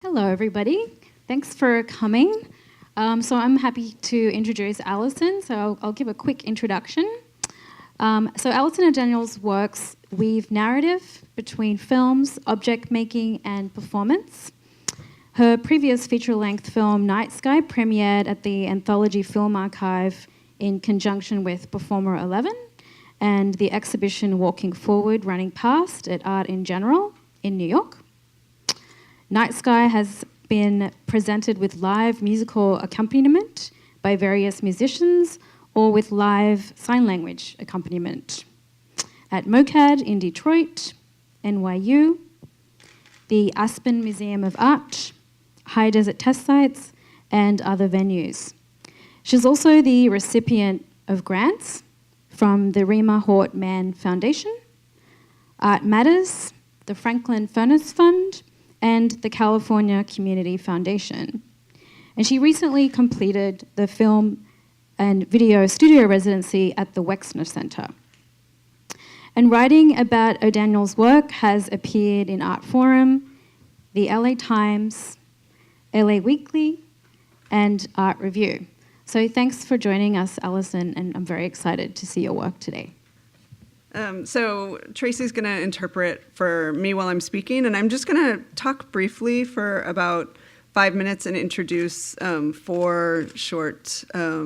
Hello, everybody. Thanks for coming. So I'm happy to introduce Alison, so I'll give a quick introduction. So Alison O'Daniel's works weave narrative between films, object making, and performance. Her previous feature-length film, Night Sky, premiered at the Anthology Film Archive in conjunction with Performer 11 and the exhibition Walking Forward, Running Past at Art in General in New York. Night Sky has been presented with live musical accompaniment by various musicians or with live sign language accompaniment at MOCAD in Detroit, NYU, the Aspen Museum of Art, High Desert Test Sites, and other venues. She's also the recipient of grants from the Rima Hort Mann Foundation, Art Matters, the Franklin Furnace Fund, and the California Community Foundation. And she recently completed the film and video studio residency at the Wexner Center. And writing about O'Daniel's work has appeared in Art Forum, the LA Times, LA Weekly, and Art Review. So thanks for joining us, Alison, and I'm very excited to see your work today. So Tracy's going to interpret for me while I'm speaking, and I'm just going to talk briefly for about 5 minutes and introduce 4 short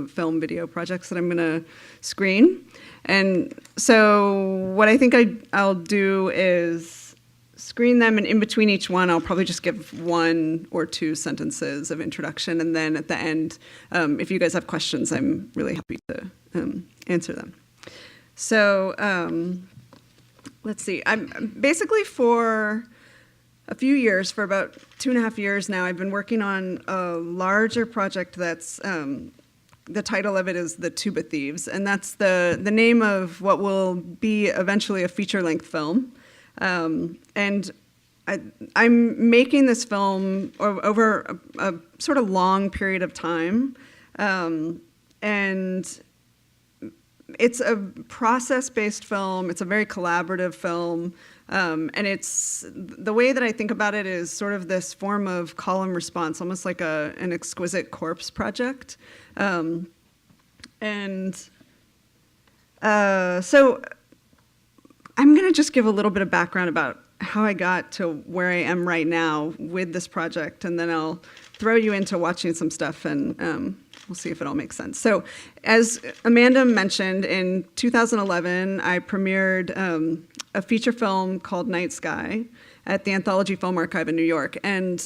film video projects that I'm going to screen. And so what I think I'll do is screen them, and in between each one, I'll probably just give 1 or 2 sentences of introduction, and then at the end, if you guys have questions, I'm really happy to answer them. So let's see. I'm basically for a few years, for about 2.5 years now, I've been working on a larger project that's the title of it is the Tuba Thieves, and that's the name of what will be eventually a feature-length film. And I'm making this film over a sort of long period of time, and it's a process-based film. It's a very collaborative film, and it's the way that I think about it is sort of this form of call and response, almost like an exquisite corpse project. So I'm going to just give a little bit of background about how I got to where I am right now with this project, and then I'll throw you into watching some stuff, and we'll see if it all makes sense. So as Amanda mentioned, in 2011, I premiered a feature film called Night Sky at the Anthology Film Archive in New York. And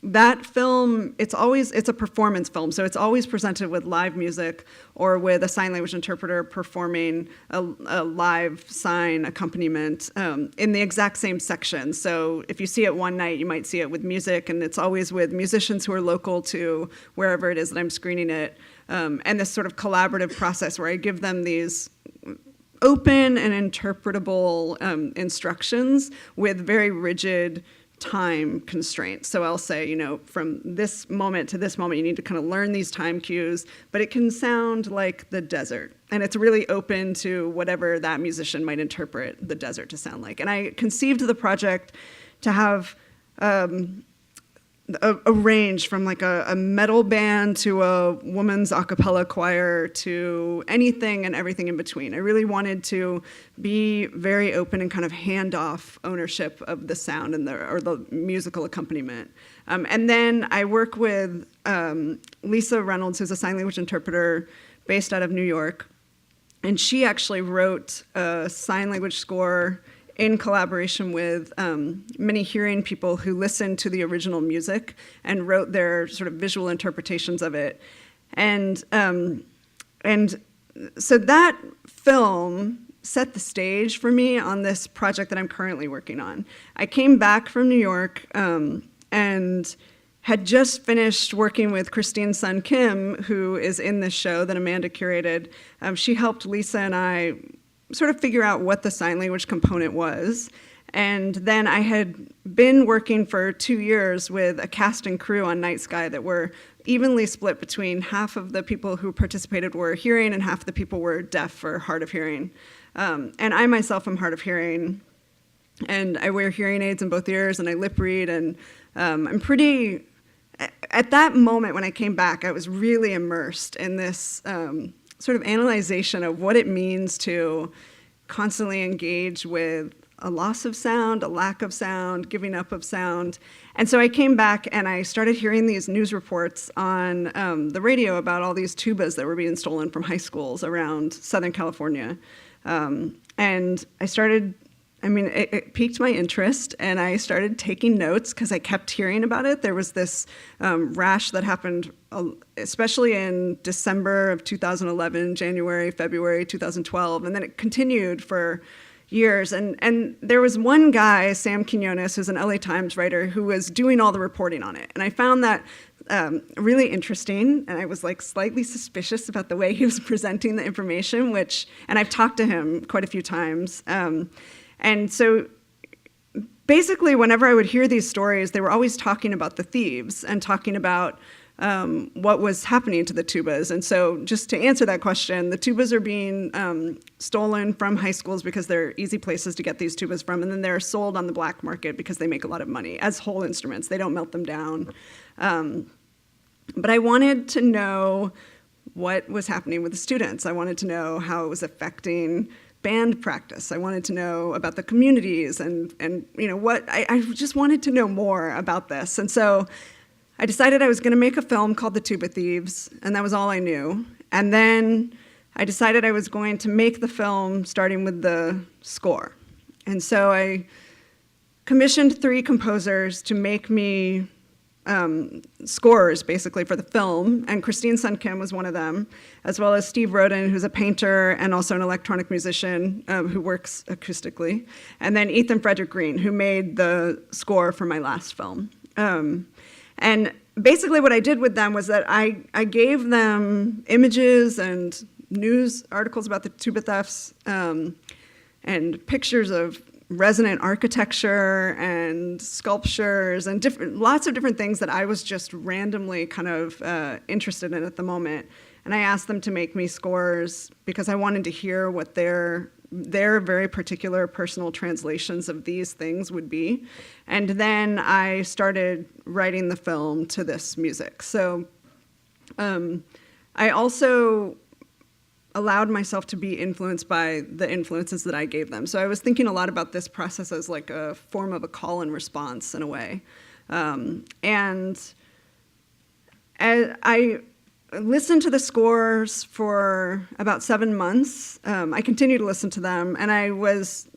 that film, it's a performance film, so it's always presented with live music or with a sign language interpreter performing a live sign accompaniment in the exact same section. So if you see it one night, you might see it with music, and it's always with musicians who are local to wherever it is that I'm screening it, and this sort of collaborative process where I give them these open and interpretable instructions with very rigid time constraints. So I'll say, from this moment to this moment, you need to kind of learn these time cues, but it can sound like the desert. And it's really open to whatever that musician might interpret the desert to sound like. And I conceived the project to have a range from like a metal band to a woman's a cappella choir to anything and everything in between. I really wanted to be very open and kind of hand off ownership of the sound and the musical accompaniment. And then I work with Lisa Reynolds, who's a sign language interpreter based out of New York. And she actually wrote a sign language score in collaboration with many hearing people who listened to the original music and wrote their sort of visual interpretations of it. And so that film set the stage for me on this project that I'm currently working on. I came back from New York and had just finished working with Christine's son, Kim, who is in this show that Amanda curated. She helped Lisa and I sort of figure out what the sign language component was. And then I had been working for 2 years with a cast and crew on Night Sky that were evenly split between half of the people who participated were hearing and half the people were deaf or hard of hearing. And I myself am hard of hearing. And I wear hearing aids in both ears, and I lip read, and I'm pretty... At that moment when I came back, I was really immersed in this sort of analyzation of what it means to constantly engage with a loss of sound, a lack of sound, giving up of sound. And so I came back and I started hearing these news reports on the radio about all these tubas that were being stolen from high schools around Southern California. And I started, it piqued my interest, and I started taking notes because I kept hearing about it. There was this rash that happened, especially in December of 2011, January, February 2012, and then it continued for years. And there was one guy, Sam Quinones, who's an LA Times writer, who was doing all the reporting on it. And I found that really interesting, and I was like slightly suspicious about the way he was presenting the information, and I've talked to him quite a few times. And so basically, whenever I would hear these stories, they were always talking about the thieves and talking about what was happening to the tubas. And so just to answer that question, the tubas are being stolen from high schools because they're easy places to get these tubas from, and then they're sold on the black market because they make a lot of money as whole instruments. They don't melt them down. But I wanted to know what was happening with the students. I wanted to know how it was affecting band practice. I wanted to know about the communities and what I just wanted to know more about this. And so I decided I was going to make a film called The Tuba Thieves, and that was all I knew. And then I decided I was going to make the film starting with the score. And so I commissioned 3 composers to make me scores, basically, for the film, and Christine Sun Kim was one of them, as well as Steve Rodin, who's a painter and also an electronic musician who works acoustically, and then Ethan Frederick Green, who made the score for my last film. And basically what I did with them was that I gave them images and news articles about the tuba thefts and pictures of resonant architecture and sculptures and lots of different things that I was just randomly kind of interested in at the moment. And I asked them to make me scores because I wanted to hear what their very particular personal translations of these things would be. And then I started writing the film to this music. So I also allowed myself to be influenced by the influences that I gave them. So I was thinking a lot about this process as like a form of a call and response in a way. And I listened to the scores for about 7 months. I continued to listen to them, and I was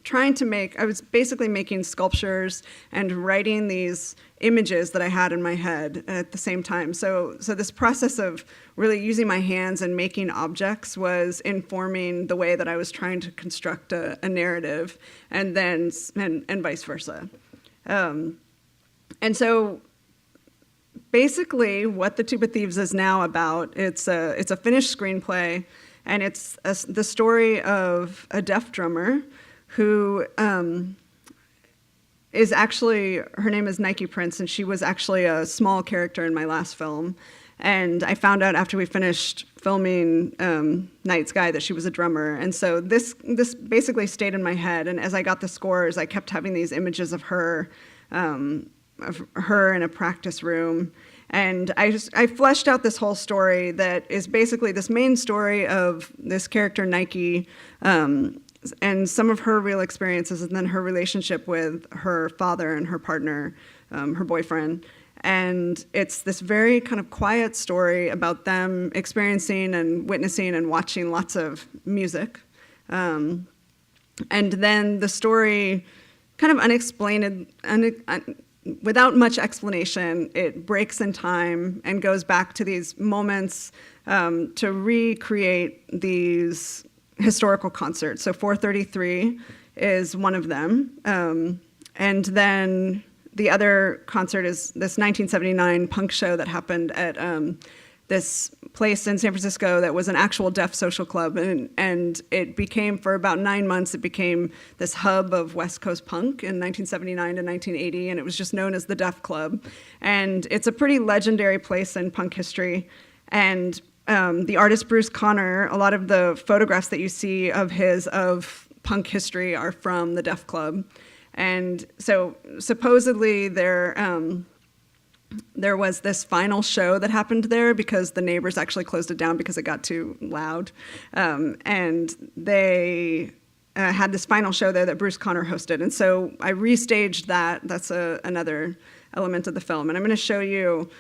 basically making sculptures and writing these images that I had in my head at the same time. So this process of really using my hands and making objects was informing the way that I was trying to construct a narrative, and vice versa. And so basically what The Tuba Thieves is now about, it's a finished screenplay, and it's the story of a deaf drummer who is actually, her name is Nike Prince, and she was actually a small character in my last film. And I found out after we finished filming Night Sky that she was a drummer. And so this basically stayed in my head, and as I got the scores, I kept having these images of her in a practice room. And I fleshed out this whole story that is basically this main story of this character, Nike, and some of her real experiences, and then her relationship with her father and her partner, her boyfriend. And it's this very kind of quiet story about them experiencing and witnessing and watching lots of music. And then the story kind of unexplained, without much explanation, it breaks in time and goes back to these moments to recreate these historical concerts. So 433 is one of them. And then the other concert is this 1979 punk show that happened at this place in San Francisco that was an actual deaf social club. And it became, for about 9 months, it became this hub of West Coast punk in 1979 to 1980, and it was just known as the Deaf Club. And it's a pretty legendary place in punk history. And the artist Bruce Conner, a lot of the photographs that you see of punk history are from the Deaf Club. And so supposedly there was this final show that happened there because the neighbors actually closed it down because it got too loud. And they had this final show there that Bruce Conner hosted. And so I restaged that. That's another element of the film. And I'm going to show you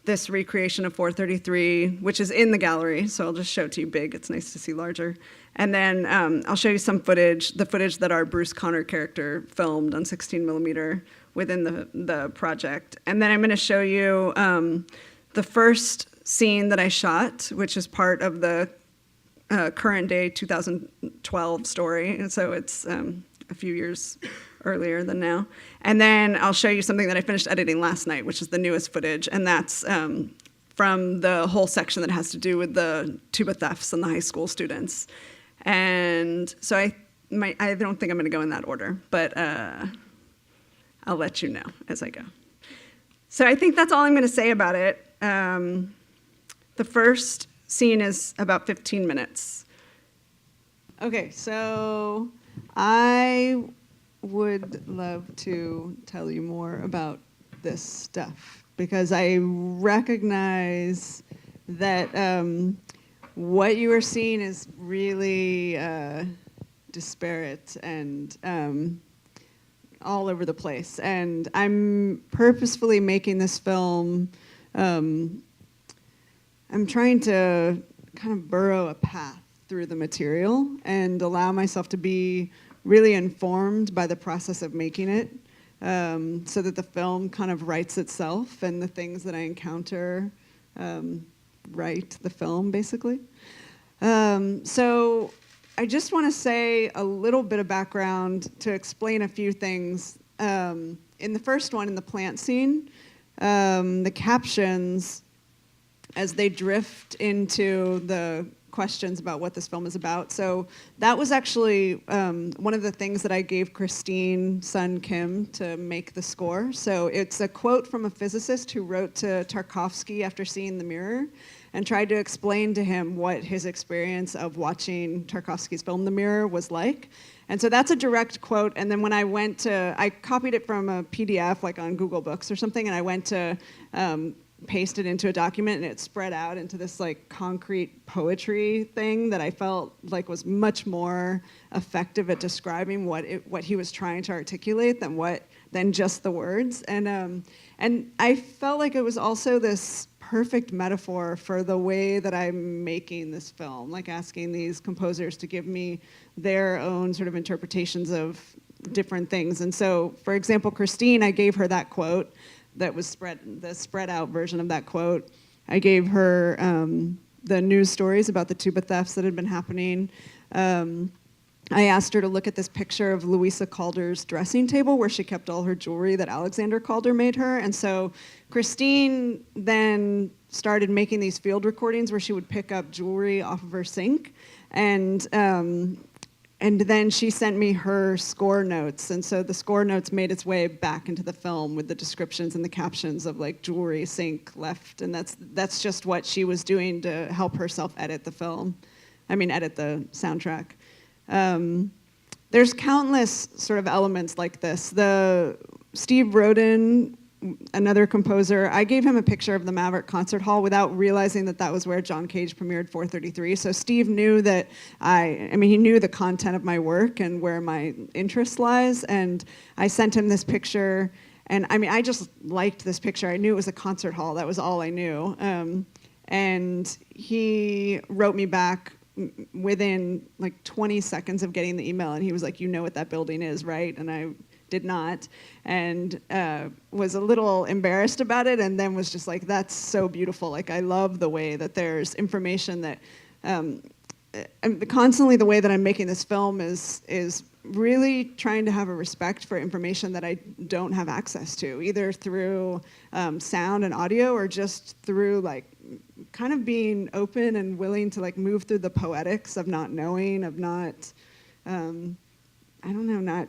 this recreation of 433, which is in the gallery. So I'll just show it to you big. It's nice to see larger. And then I'll show you some footage, the footage that our Bruce Conner character filmed on 16 millimeter within the project. And then I'm going to show you the first scene that I shot, which is part of the current day 2012 story. And so it's a few years earlier than now. And then I'll show you something that I finished editing last night, which is the newest footage. And that's from the whole section that has to do with the tuba thefts and the high school students. And so I don't think I'm going to go in that order, but I'll let you know as I go. So I think that's all I'm going to say about it. The first scene is about 15 minutes. Okay, so I would love to tell you more about this stuff because I recognize that what you are seeing is really disparate and all over the place. And I'm purposefully making this film. I'm trying to kind of burrow a path through the material and allow myself to be really informed by the process of making it, so that the film kind of writes itself and the things that I encounter write the film, basically. So I just want to say a little bit of background to explain a few things. In the first one, in the plant scene, the captions, as they drift into the questions about what this film is about. So that was actually one of the things that I gave Christine Sun Kim to make the score. So it's a quote from a physicist who wrote to Tarkovsky after seeing The Mirror and tried to explain to him what his experience of watching Tarkovsky's film The Mirror was like. And so that's a direct quote. And then when I went to, I copied it from a PDF like on Google Books or something, and I went to paste it into a document, and it spread out into this like concrete poetry thing that I felt like was much more effective at describing what he was trying to articulate than just the words. And I felt like it was also this perfect metaphor for the way that I'm making this film, like asking these composers to give me their own sort of interpretations of different things. And so, for example, Christine, I gave her that quote that was the spread out version of that quote. I gave her the news stories about the tuba thefts that had been happening. I asked her to look at this picture of Louisa Calder's dressing table where she kept all her jewelry that Alexander Calder made her. And so Christine then started making these field recordings where she would pick up jewelry off of her sink. And then she sent me her score notes. And so the score notes made its way back into the film with the descriptions and the captions of like jewelry, sink, left. And that's just what she was doing to help herself edit the film. Edit the soundtrack. There's countless sort of elements like this. Steve Rodin, another composer, I gave him a picture of the Maverick Concert Hall without realizing that was where John Cage premiered 433. So Steve knew that he knew the content of my work and where my interest lies. And I sent him this picture. And I just liked this picture. I knew it was a concert hall. That was all I knew. And he wrote me back within like 20 seconds of getting the email, and he was like, "You know what that building is, right?" And I did not, and was a little embarrassed about it, and then was just like, "That's so beautiful. Like, I love the way that there's information that constantly the way that I'm making this film is really trying to have a respect for information that I don't have access to, either through sound and audio or just through like kind of being open and willing to like move through the poetics of not knowing, of not, not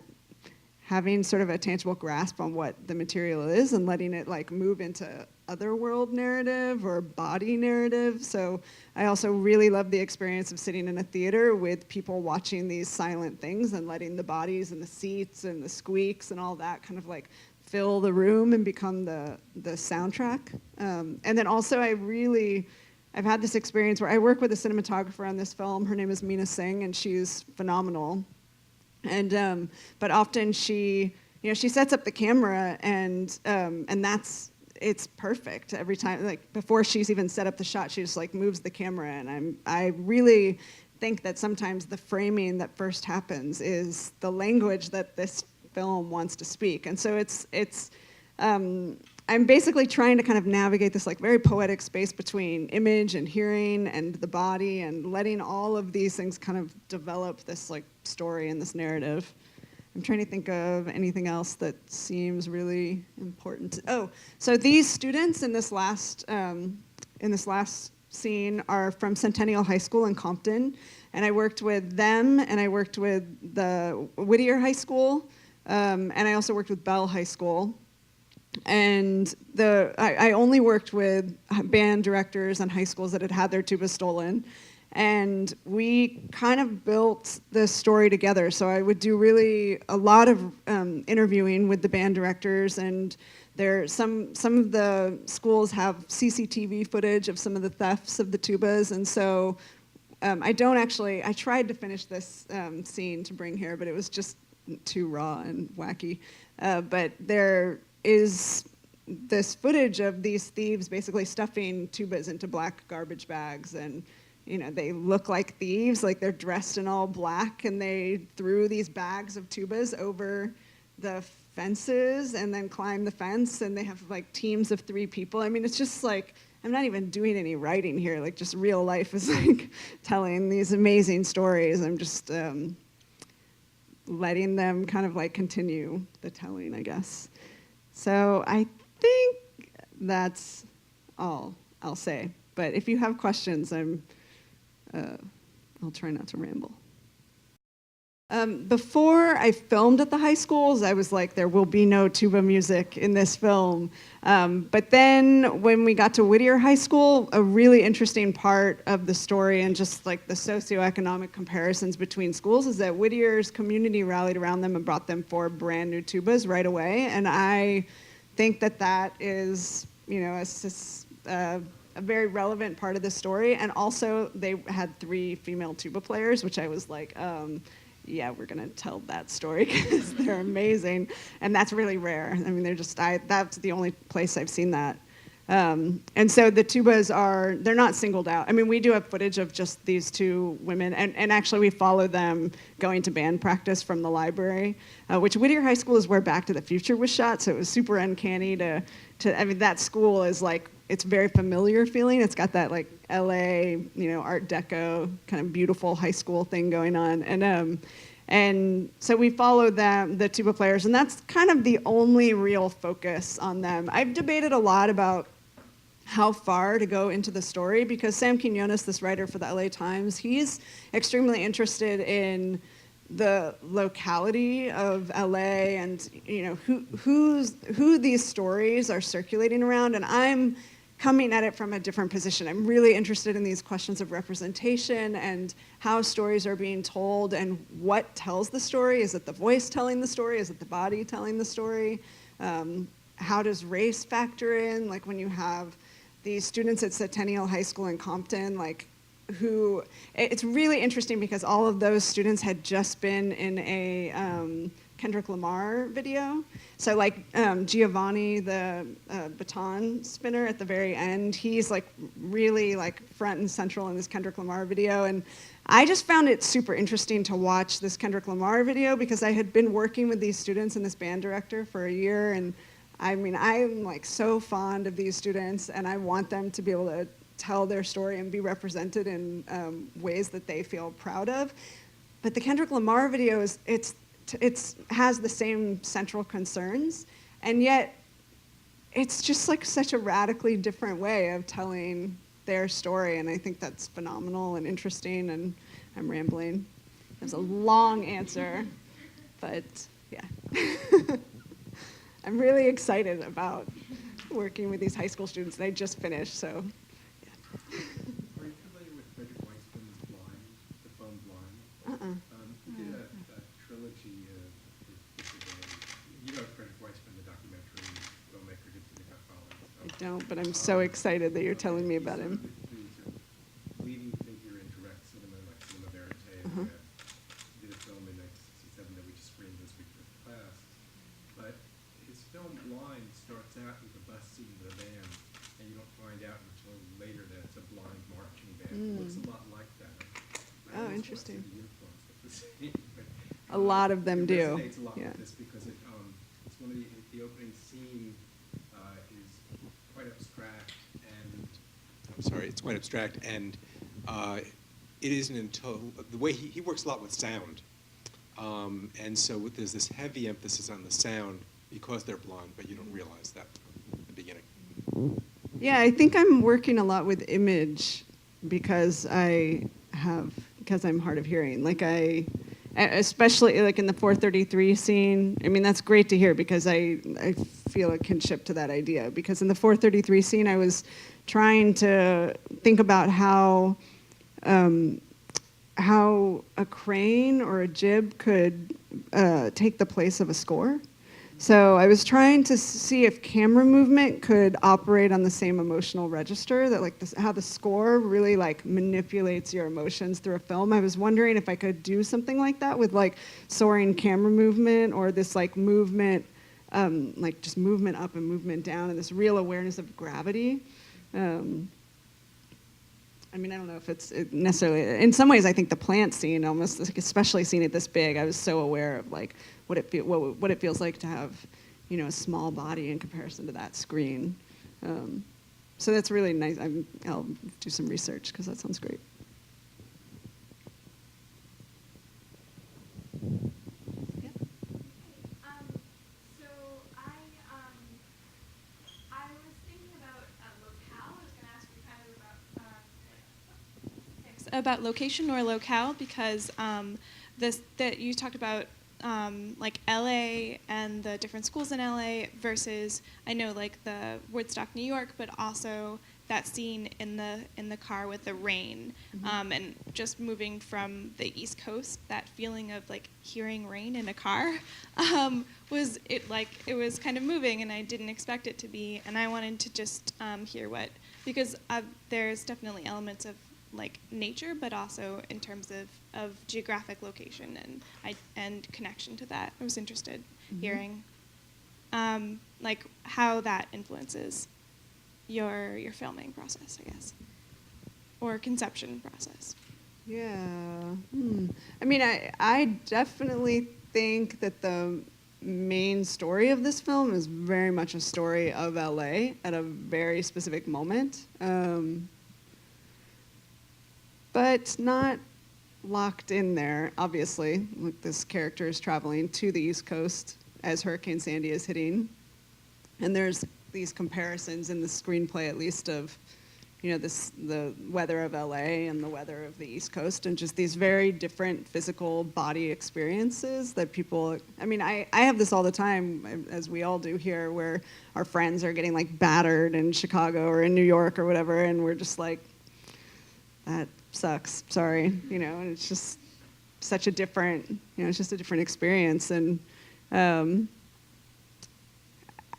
having sort of a tangible grasp on what the material is and letting it like move into otherworld narrative or body narrative. So I also really love the experience of sitting in a theater with people watching these silent things and letting the bodies and the seats and the squeaks and all that kind of like fill the room and become the soundtrack. And then also I've had this experience where I work with a cinematographer on this film. Her name is Meena Singh, and she's phenomenal. And but often she sets up the camera, and it's perfect every time. Like before she's even set up the shot, she just like moves the camera, and I really think that sometimes the framing that first happens is the language that this film wants to speak. And so I'm basically trying to kind of navigate this like very poetic space between image and hearing and the body, and letting all of these things kind of develop this like story and this narrative. I'm trying to think of anything else that seems really important. Oh, so these students in this last scene are from Centennial High School in Compton, and I worked with them, and I worked with the Whittier High School, and I also worked with Bell High School. And I only worked with band directors and high schools that had had their tuba stolen. And we kind of built this story together. So I would do really a lot of interviewing with the band directors, and some of the schools have CCTV footage of some of the thefts of the tubas. And so I tried to finish this scene to bring here, but it was just too raw and wacky. But there is this footage of these thieves basically stuffing tubas into black garbage bags, and they look like thieves, like they're dressed in all black, and they threw these bags of tubas over the fences and then climbed the fence, and they have like teams of 3 people. I mean, it's just like, I'm not even doing any writing here, like just real life is like telling these amazing stories. I'm just letting them kind of like continue the telling, I guess. So I think that's all I'll say. But if you have questions, I'll try not to ramble. Before I filmed at the high schools, I was like, there will be no tuba music in this film. But then when we got to Whittier High School, a really interesting part of the story and just like the socioeconomic comparisons between schools is that Whittier's community rallied around them and brought them 4 brand new tubas right away. And I think that is, a very relevant part of the story. And also they had 3 female tuba players, which I was like, yeah, we're gonna tell that story because they're amazing. And that's really rare. I mean, that's the only place I've seen that. And so the tubas they're not singled out. I mean, we do have footage of just these 2 women, and actually we follow them going to band practice from the library, which Whittier High School is where Back to the Future was shot, so it was super uncanny I mean, that school is like, it's very familiar feeling. It's got that like LA, Art Deco kind of beautiful high school thing going on. And so we follow them, the tuba players, and that's kind of the only real focus on them. I've debated a lot about how far to go into the story, because Sam Quinones, this writer for the LA Times, he's extremely interested in the locality of LA and who these stories are circulating around, and I'm coming at it from a different position. I'm really interested in these questions of representation and how stories are being told and what tells the story. Is it the voice telling the story? Is it the body telling the story? How does race factor in? Like when you have these students at Centennial High School in Compton, it's really interesting because all of those students had just been in a Kendrick Lamar video. So like Giovanni, the baton spinner at the very end, he's like really like front and central in this Kendrick Lamar video. And I just found it super interesting to watch this Kendrick Lamar video because I had been working with these students and this band director for a year. And I mean, I'm like so fond of these students and I want them to be able to tell their story and be represented in ways that they feel proud of. But the Kendrick Lamar video has the same central concerns, and yet it's just like such a radically different way of telling their story, and I think that's phenomenal and interesting, and I'm rambling. It was a long answer, but yeah. I'm really excited about working with these high school students. They just finished, so. Are you familiar with Frederick Weissman's Blind, the film Blind? He did a trilogy of disability. You know Frederick Weissman, the documentary filmmaker, did for the Godfather. I don't, but I'm so excited that you're telling me about him. He's a leading figure in direct cinema, like cinema verite. And did a film in 1967 that we just screened this week for the class. But his film Blind starts out with a bus scene with a band, and you don't find out until later that it's a blind marching band. It looks a lot like that. Oh, interesting. The uniforms look the same, but, A lot of them it do. resonates a lot Yeah. with this because it's one of the opening scene is quite abstract, and I'm sorry, it's quite abstract, and it isn't until the way he works a lot with sound, and so there's this heavy emphasis on the sound because they're blind, but you don't realize that at the beginning. Yeah, I think I'm working a lot with image because I'm hard of hearing. Like especially like in the 433 scene. I mean, that's great to hear because I feel it can ship to that idea. Because in the 433 scene, I was trying to think about how a crane or a jib could take the place of a score. So I was trying to see if camera movement could operate on the same emotional register, that like how the score really like manipulates your emotions through a film. I was wondering if I could do something like that with like soaring camera movement or this like movement, like just movement up and movement down and this real awareness of gravity. I mean, I don't know if it's necessarily, in some ways I think the plant scene almost, like, especially seeing it this big, I was so aware of like what it feels like to have, you know, a small body in comparison to that screen. So that's really nice. I'll do some research because that sounds great. Yeah. So I was thinking about locale. I was going to ask you kind of about location or locale because that you talked about like LA and the different schools in LA versus I know like the Woodstock, New York, but also that scene in the car with the rain, and just moving from the East Coast, that feeling of like hearing rain in a car was kind of moving, and I didn't expect it to be, and I wanted to just hear because there's definitely elements of like nature, but also in terms of geographic location and connection to that. I was interested hearing like how that influences your filming process, I guess, or conception process. Yeah. I mean, I definitely think that the main story of this film is very much a story of LA at a very specific moment. But not locked in there, obviously. Like this character is traveling to the East Coast as Hurricane Sandy is hitting. And there's these comparisons in the screenplay, at least, of, you know, the weather of LA and the weather of the East Coast, and just these very different physical body experiences that people, I mean, I have this all the time, as we all do here, where our friends are getting like battered in Chicago or in New York or whatever, and we're just like, that sucks, sorry, you know, and it's just such a different, you know, it's just a different experience. And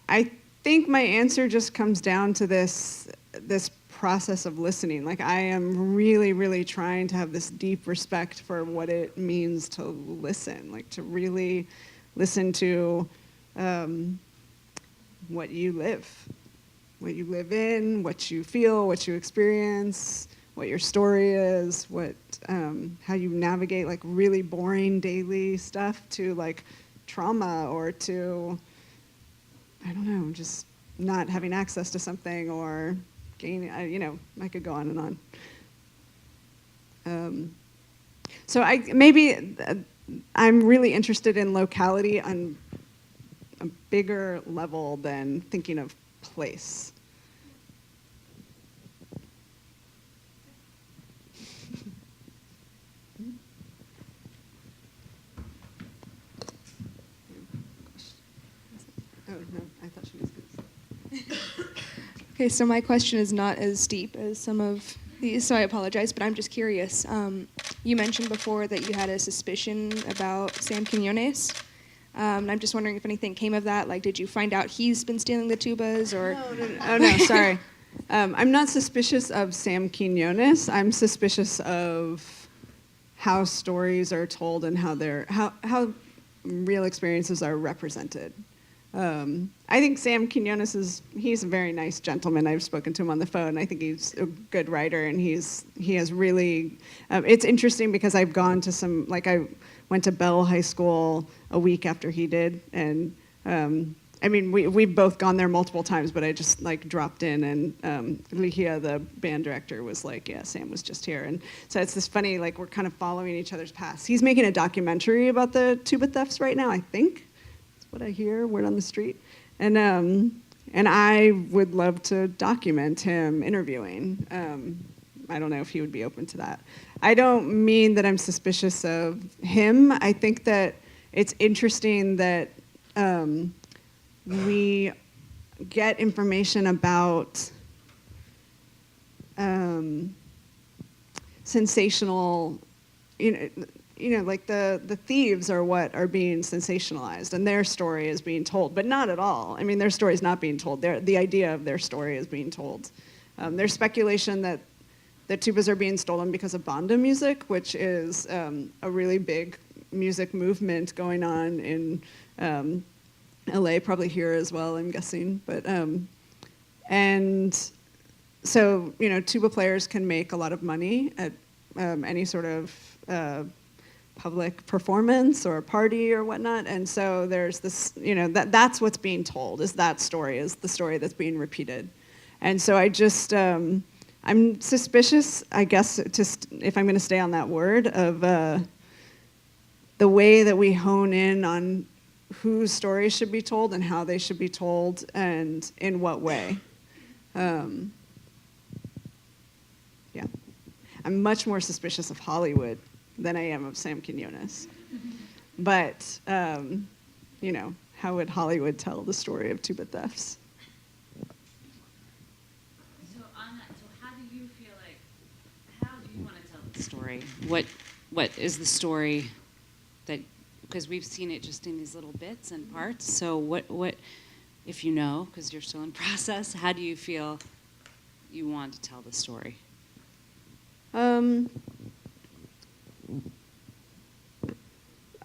I think my answer just comes down to this process of listening. Like I am really, really trying to have this deep respect for what it means to listen, like to really listen to what you live in, what you feel, what you experience, what your story is, how you navigate like really boring daily stuff to like trauma or to, I don't know, just not having access to something or gaining, you know, I could go on and on. So I'm really interested in locality on a bigger level than thinking of place. Okay, so my question is not as deep as some of these, so I apologize, but I'm just curious. You mentioned before that you had a suspicion about Sam Quinones. And I'm just wondering if anything came of that. Like, did you find out he's been stealing the tubas, or? Oh, no, sorry. I'm not suspicious of Sam Quinones. I'm suspicious of how stories are told and how real experiences are represented. I think Sam Quinones he's a very nice gentleman. I've spoken to him on the phone. I think he's a good writer, and he has really, it's interesting because I've gone to I went to Bell High School a week after he did, and I mean, we've both gone there multiple times, but I just dropped in, and Ligia, the band director, was like, yeah, Sam was just here. And so it's this funny, we're kind of following each other's paths. He's making a documentary about the tuba thefts right now, I think. What I hear, word on the street, and I would love to document him interviewing. I don't know if he would be open to that. I don't mean that I'm suspicious of him. I think that it's interesting that we get information about sensational, the thieves are what are being sensationalized, and their story is being told, but not at all. I mean, their story is not being told. The idea of their story is being told. There's speculation that the tubas are being stolen because of banda music, which is a really big music movement going on in LA, probably here as well, I'm guessing. But and so tuba players can make a lot of money at any sort of public performance or party or whatnot, and so there's this, that's what's being told, is that story, is the story that's being repeated. And so I just, I'm suspicious, I guess, if I'm going to stay on that word, of the way that we hone in on whose stories should be told and how they should be told and in what way. Yeah. I'm much more suspicious of Hollywood than I am of Sam Quinones. But, how would Hollywood tell the story of tuba thefts? So on that, how do you want to tell the story? What is the story that, because we've seen it just in these little bits and parts, so what if you know, because you're still in process, how do you feel you want to tell the story?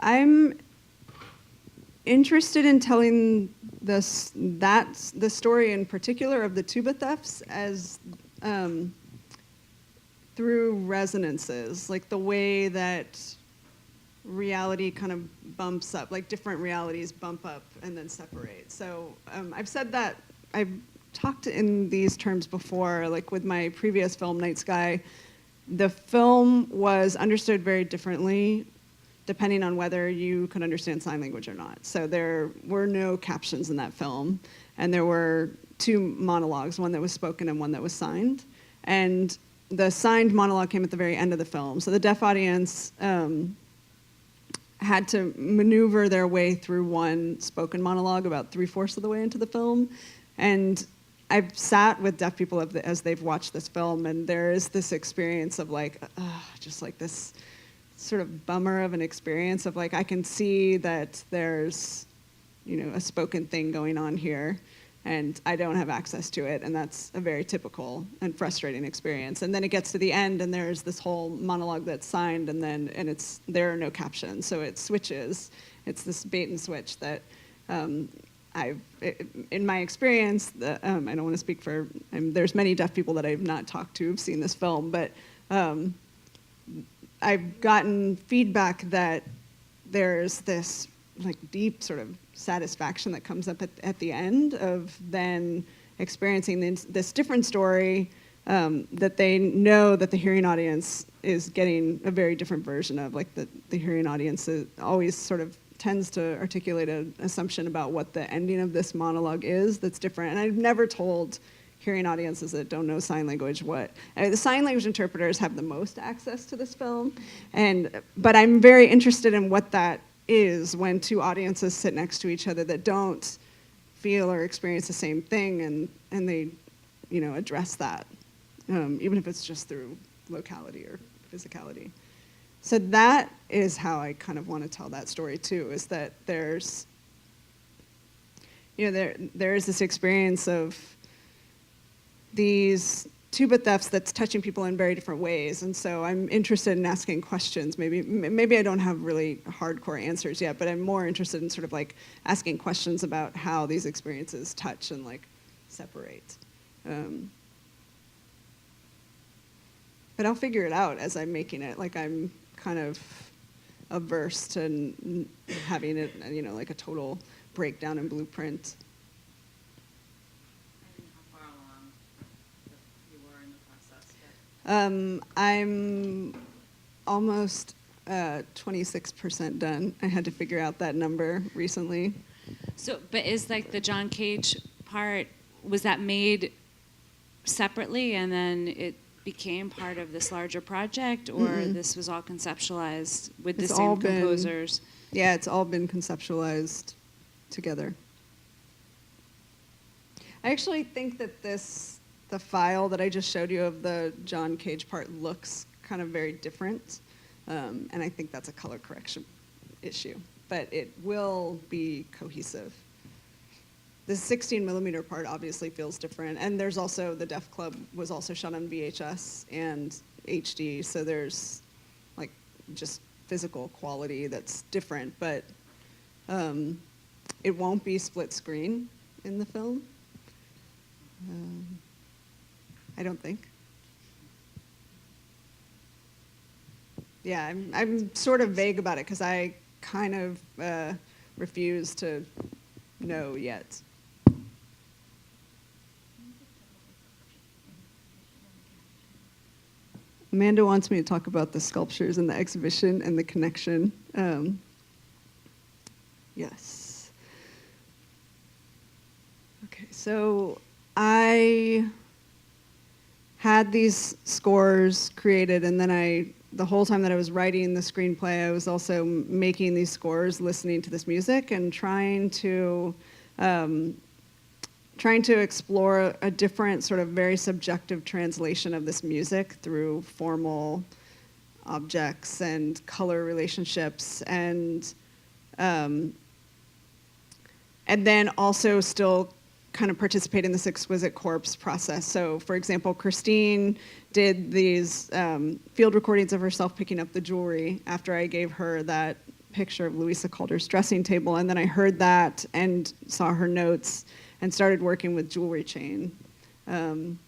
I'm interested in telling the story in particular of the tuba thefts as through resonances, like the way that reality kind of bumps up, like different realities bump up and then separate. So I've said that, I've talked in these terms before, like with my previous film, Night Sky. The film was understood very differently depending on whether you could understand sign language or not. So there were no captions in that film, and there were two monologues, one that was spoken and one that was signed. And the signed monologue came at the very end of the film. So the deaf audience had to maneuver their way through one spoken monologue about 3/4 of the way into the film. And I've sat with deaf people as they've watched this film, and there is this experience of just like this sort of bummer of an experience of I can see that there's, a spoken thing going on here, and I don't have access to it, and that's a very typical and frustrating experience. And then it gets to the end, and there's this whole monologue that's signed, and there are no captions, so it switches. It's this bait and switch that in my experience, I don't want to speak for, there's many deaf people that I've not talked to who've seen this film, but I've gotten feedback that there's this deep sort of satisfaction that comes up at the end of then experiencing this different story that they know that the hearing audience is getting a very different version of. The hearing audience always sort of tends to articulate an assumption about what the ending of this monologue is that's different. And I've never told hearing audiences that don't know sign language the sign language interpreters have the most access to this film, but I'm very interested in what that is when two audiences sit next to each other that don't feel or experience the same thing, and they address that, even if it's just through locality or physicality. So that is how I kind of want to tell that story too, is that there's, there is this experience of these tuba thefts that's touching people in very different ways. And so I'm interested in asking questions. Maybe I don't have really hardcore answers yet, but I'm more interested in sort of like asking questions about how these experiences touch and like separate. But I'll figure it out as I'm making it. Like I'm kind of averse to having it, like a total breakdown and blueprint. How far along you were in the process? I'm almost 26% done. I had to figure out that number recently. So, but is like the John Cage part, was that made separately and then it became part of this larger project, or this was all conceptualized with the same composers? Yeah, it's all been conceptualized together. I actually think that the file that I just showed you of the John Cage part looks kind of very different, and I think that's a color correction issue, but it will be cohesive. The 16 millimeter part obviously feels different, and there's also, the Def Club was also shot on VHS and HD, so there's like just physical quality that's different, but it won't be split screen in the film. I don't think. Yeah, I'm sort of vague about it because I kind of refuse to know yet. Amanda wants me to talk about the sculptures and the exhibition and the connection. Yes. Okay, so I had these scores created, and then the whole time that I was writing the screenplay, I was also making these scores, listening to this music, and trying to explore a different sort of very subjective translation of this music through formal objects and color relationships, and then also still kind of participate in this exquisite corpse process. So, for example, Christine did these field recordings of herself picking up the jewelry after I gave her that picture of Louisa Calder's dressing table, and then I heard that and saw her notes and started working with jewelry chain. And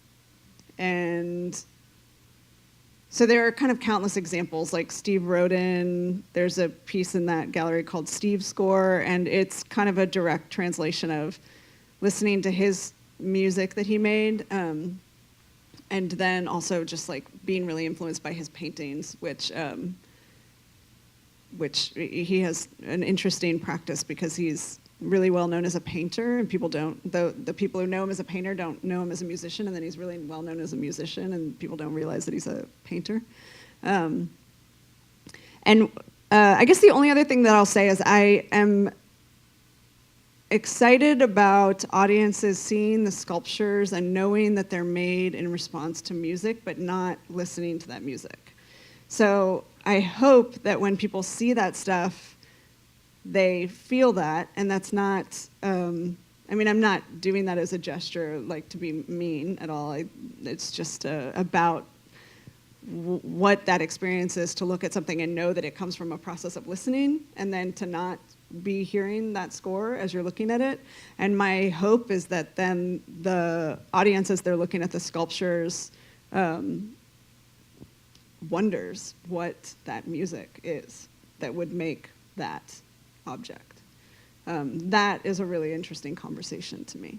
so there are kind of countless examples, like Steve Rodin. There's a piece in that gallery called Steve's Score, and it's kind of a direct translation of listening to his music that he made, and then also just like being really influenced by his paintings, which he has an interesting practice because he's really well known as a painter, and people don't, the people who know him as a painter don't know him as a musician, and then he's really well known as a musician, and people don't realize that he's a painter. I guess the only other thing that I'll say is I am excited about audiences seeing the sculptures and knowing that they're made in response to music, but not listening to that music. So I hope that when people see that stuff, they feel that, and that's not, I'm not doing that as a gesture, like to be mean at all. It's just about what that experience is, to look at something and know that it comes from a process of listening, and then to not be hearing that score as you're looking at it. And my hope is that then the audience, as they're looking at the sculptures, wonders what that music is that would make that object. That is a really interesting conversation to me.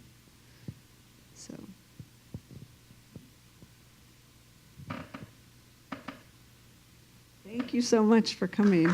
So. Thank you so much for coming.